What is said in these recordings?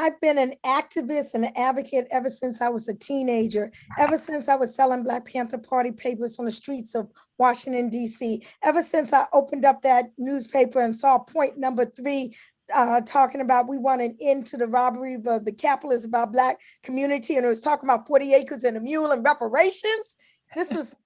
I've been an activist and an advocate ever since I was a teenager, ever since I was selling Black Panther Party papers on the streets of Washington, D.C., ever since I opened up that newspaper and saw point number 3 talking about we want an end to the robbery of the capitalists of our Black community. And it was talking about 40 acres and a mule and reparations. This was,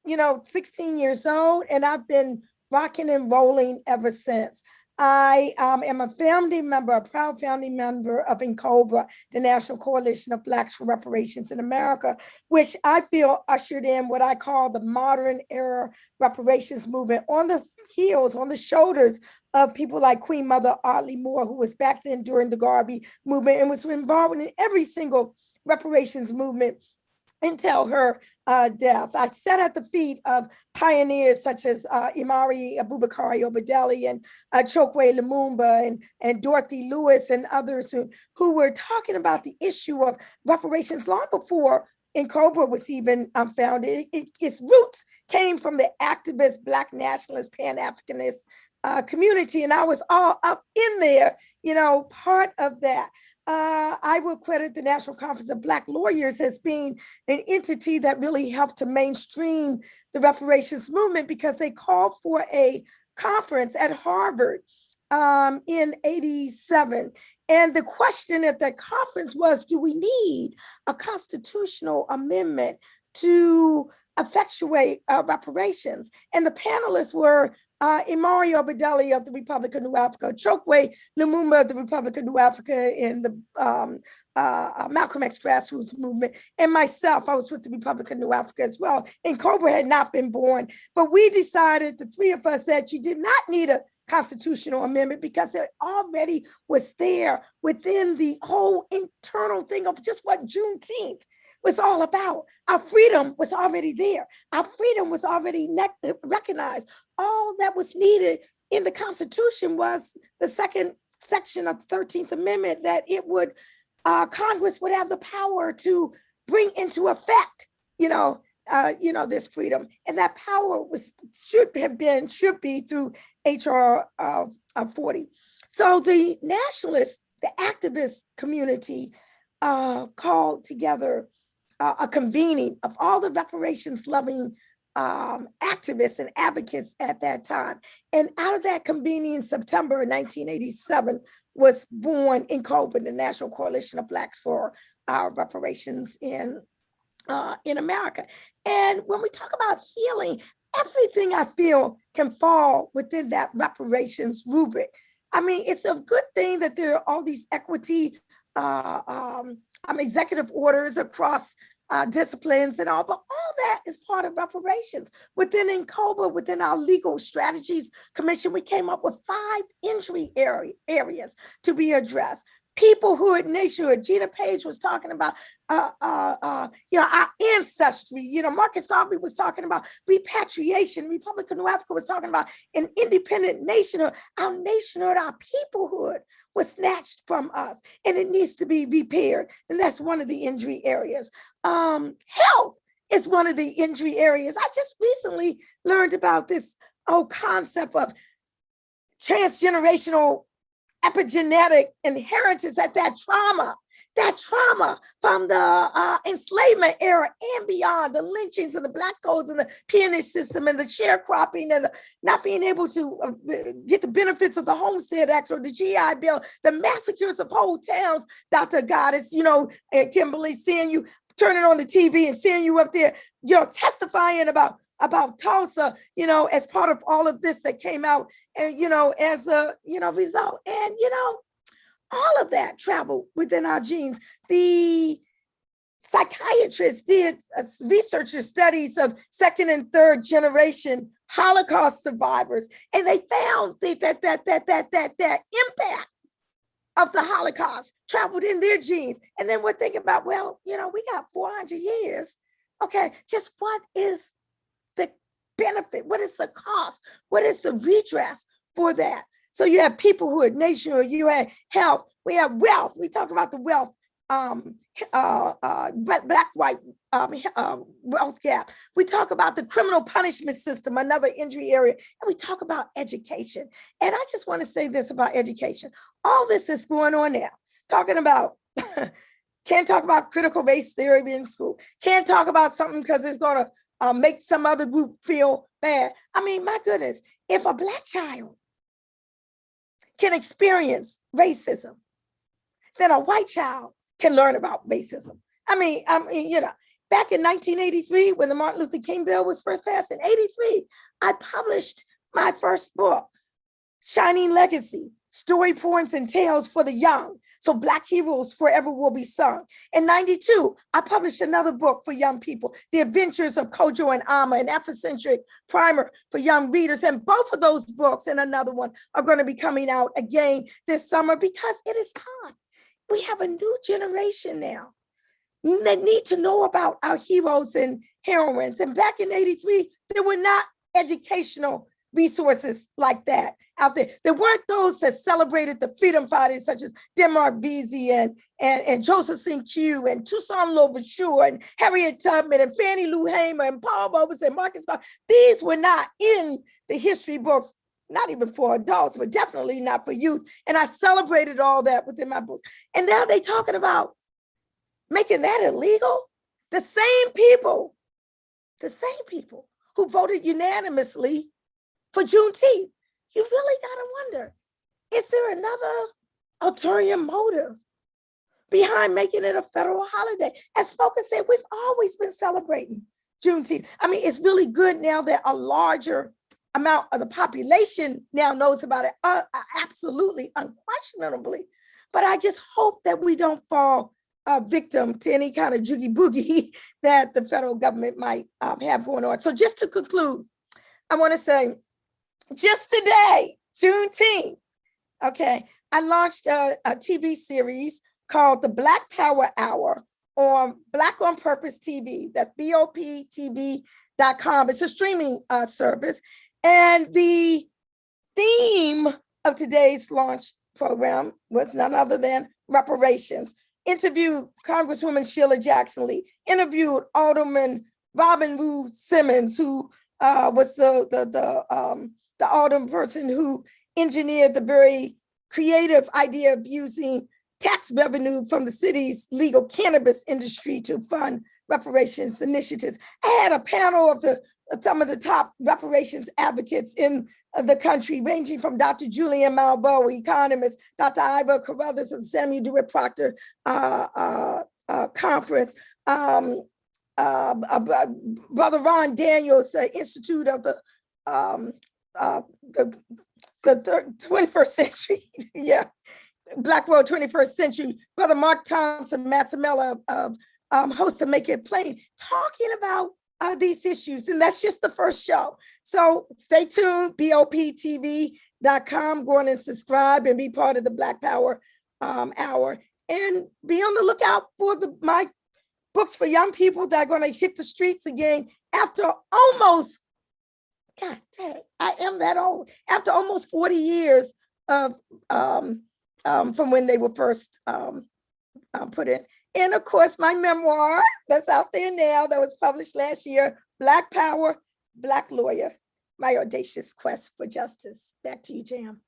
16 years old, and I've been rocking and rolling ever since. I am a founding member, a proud founding member of NCOBRA, the National Coalition of Blacks for Reparations in America, which I feel ushered in what I call the modern era reparations movement on the heels, on the shoulders of people like Queen Mother Audley Moore, who was back then during the Garvey movement and was involved in every single reparations movement until her death. I sat at the feet of pioneers such as Imari Abubakar Obadeli and Chokwe Lumumba and Dorothy Lewis and others who were talking about the issue of reparations long before NCOBRA was even founded. Its roots came from the activist Black nationalist, Pan-Africanist community, and I was all up in there, part of that. I will credit the National Conference of Black Lawyers as being an entity that really helped to mainstream the reparations movement, because they called for a conference at Harvard in '87. And the question at that conference was, do we need a constitutional amendment to effectuate reparations? And the panelists were Imari Obadeli of the Republic of New Africa, Chokwe Lumumba of the Republic of New Africa in the Malcolm X grassroots movement, and myself. I was with the Republic of New Africa as well. And NCOBRA had not been born, but we decided, the three of us, that you did not need a constitutional amendment because it already was there within the whole internal thing of just what Juneteenth was all about. Our freedom was already there. Our freedom was already recognized. All that was needed in the Constitution was the second section of the 13th Amendment, that it would, Congress would have the power to bring into effect, this freedom. And that power should be through HR 40. So the nationalists, the activist community called together a convening of all the reparations loving activists and advocates at that time. And out of that convening in September of 1987 was born NCOBRA, the National Coalition of Blacks for Reparations in America. And when we talk about healing, everything I feel can fall within that reparations rubric. I mean, it's a good thing that there are all these equity executive orders across disciplines and all, but all that is part of reparations. Within NCOBRA, within our Legal Strategies Commission, we came up with 5 injury areas to be addressed. Peoplehood, nationhood. Gina Page was talking about, our ancestry. Marcus Garvey was talking about repatriation. Republic of New Africa was talking about an independent nationhood. Our nationhood, our peoplehood was snatched from us, and it needs to be repaired. And that's one of the injury areas. Health is one of the injury areas. I just recently learned about this whole concept of transgenerational epigenetic inheritance, that trauma from the enslavement era and beyond, the lynchings and the Black codes and the peonage system and the sharecropping and the not being able to get the benefits of the Homestead Act or the GI Bill, the massacres of whole towns. Dr. Goddess, and Kimberly, seeing you turning on the TV and seeing you up there, testifying about Tulsa, as part of all of this that came out, and, as a, result. And, all of that traveled within our genes. The psychiatrists did researcher studies of second and third generation Holocaust survivors, and they found that impact of the Holocaust traveled in their genes. And then we're thinking about, we got 400 years. Okay, just what is the benefit? What is the cost? What is the redress for that? So you have peoplehood, nationhood, you have health, we have wealth. We talk about the wealth, black-white wealth gap. We talk about the criminal punishment system, another injury area, and we talk about education. And I just want to say this about education. All this is going on now, talking about Can't talk about critical race theory in school. Can't talk about something because it's going to make some other group feel bad. I mean, my goodness, if a Black child can experience racism, then a white child can learn about racism. I mean, back in 1983, when the Martin Luther King bill was first passed in 83, I published my first book, Shining Legacy, Story Points and Tales for the Young, so Black heroes forever will be sung. In 92, I published another book for young people, The Adventures of Kojo and Amma, an Afrocentric primer for young readers. And both of those books and another one are going to be coming out again this summer because it is time. We have a new generation now that need to know about our heroes and heroines. And back in 83, there were not educational resources like that out there. There weren't those that celebrated the freedom fighters such as Denmark Vesey and Joseph St. Q and Toussaint Louverture and Harriet Tubman and Fannie Lou Hamer and Paul Robeson and Marcus Garvey. These were not in the history books, not even for adults, but definitely not for youth. And I celebrated all that within my books. And now they're talking about making that illegal. The same people who voted unanimously for Juneteenth. You really got to wonder, is there another ulterior motive behind making it a federal holiday? As Focus said, we've always been celebrating Juneteenth. I mean, it's really good now that a larger amount of the population now knows about it, absolutely, unquestionably. But I just hope that we don't fall victim to any kind of joogie boogie that the federal government might have going on. So just to conclude, I want to say, just today, Juneteenth, okay, I launched a TV series called the Black Power Hour on Black on Purpose TV. That's BOPTV.com. It's a streaming service. And the theme of today's launch program was none other than reparations. Interviewed Congresswoman Sheila Jackson Lee, interviewed Alderman Robin Rue Simmons, who was the alderman person who engineered the very creative idea of using tax revenue from the city's legal cannabis industry to fund reparations initiatives. I had a panel of some of the top reparations advocates in the country, ranging from Dr. Julian Malveaux, economist, Dr. Ivor Carruthers of the Samuel DeWitt Proctor Conference, Brother Ron Daniels, Institute of the 21st century, yeah, Black World 21st Century, Brother Mark Thompson, Mazzamella of host of Make It Plain, talking about these issues. And that's just the first show. So stay tuned, BOPTV.com, go on and subscribe and be part of the Black Power Hour. And be on the lookout for my books for young people that are going to hit the streets again after almost, God dang, I am that old, after almost 40 years of from when they were first put in. And of course, my memoir that's out there now that was published last year, Black Power, Black Lawyer, My Audacious Quest for Justice. Back to you, Jam.